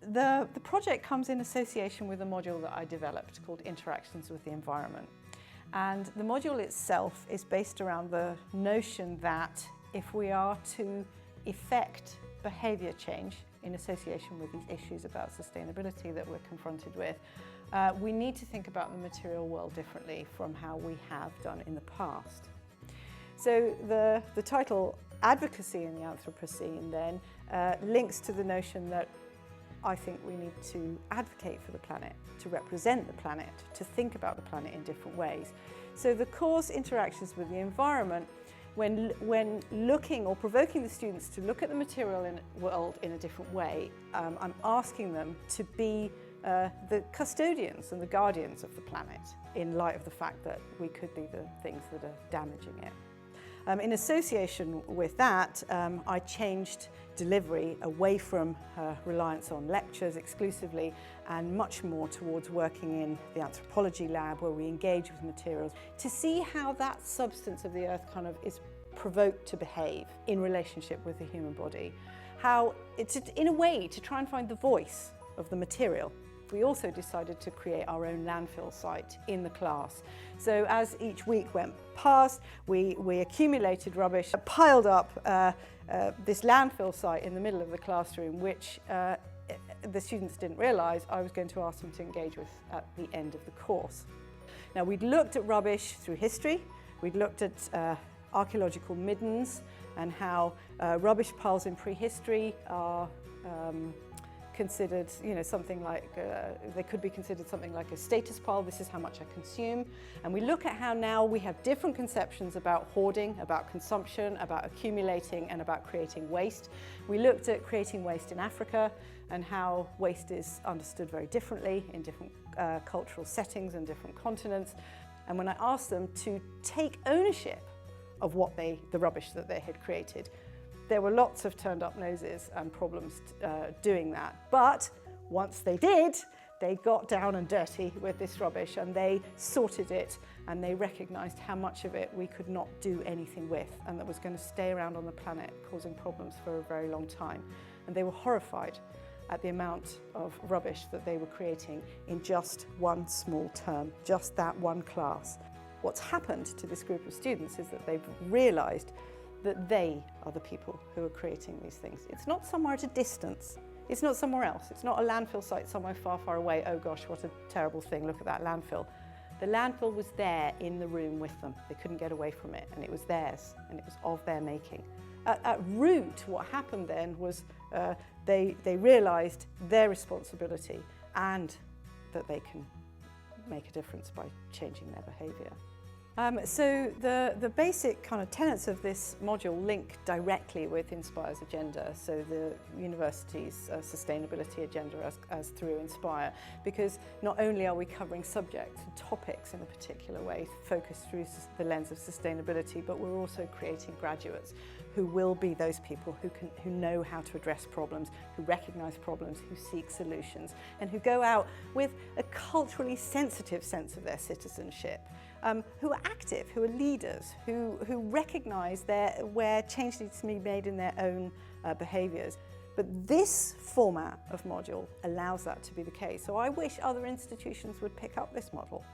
The project comes in association with a module that I developed called Interactions with the Environment. And the module itself is based around the notion that if we are to effect behaviour change in association with these issues about sustainability that we're confronted with, we need to think about the material world differently from how we have done in the past. So the title Advocacy in the Anthropocene then links to the notion that I think we need to advocate for the planet, to represent the planet, to think about the planet in different ways. So the course Interactions with the Environment, when looking or provoking the students to look at the material world in a different way, I'm asking them to be the custodians and the guardians of the planet in light of the fact that we could be the things that are damaging it. In association with that, I changed delivery away from reliance on lectures exclusively and much more towards working in the anthropology lab where we engage with materials to see how that substance of the earth kind of is provoked to behave in relationship with the human body. How it's in a way to try and find the voice of the material. We also decided to create our own landfill site in the class. So as each week went past, we accumulated rubbish, piled up this landfill site in the middle of the classroom, which the students didn't realise I was going to ask them to engage with at the end of the course. Now, we'd looked at rubbish through history, we'd looked at archaeological middens and how rubbish piles in prehistory are considered, something like, they could be considered something like a status pile. This is how much I consume. And we look at how now we have different conceptions about hoarding, about consumption, about accumulating, and about creating waste. We looked at creating waste in Africa and how waste is understood very differently in different cultural settings and different continents. And when I asked them to take ownership of the rubbish that they had created, there were lots of turned up noses and problems doing that. But once they did, they got down and dirty with this rubbish and they sorted it and they recognised how much of it we could not do anything with and that was going to stay around on the planet causing problems for a very long time. And they were horrified at the amount of rubbish that they were creating in just one small term, just that one class. What's happened to this group of students is that they've realised that they are the people who are creating these things. It's not somewhere at a distance. It's not somewhere else. It's not a landfill site somewhere far, far away. Oh gosh, what a terrible thing. Look at that landfill. The landfill was there in the room with them. They couldn't get away from it, and it was theirs, and it was of their making. At root, what happened then was they realised their responsibility and that they can make a difference by changing their behaviour. So the basic kind of tenets of this module link directly with Inspire's agenda, so the university's sustainability agenda as through Inspire, because not only are we covering subjects and topics in a particular way, focused through the lens of sustainability, but we're also creating graduates who will be those people who know how to address problems, who recognise problems, who seek solutions, and who go out with a culturally sensitive sense of their citizenship. Who are active, who are leaders, who recognise where change needs to be made in their own behaviours. But this format of module allows that to be the case. So I wish other institutions would pick up this model.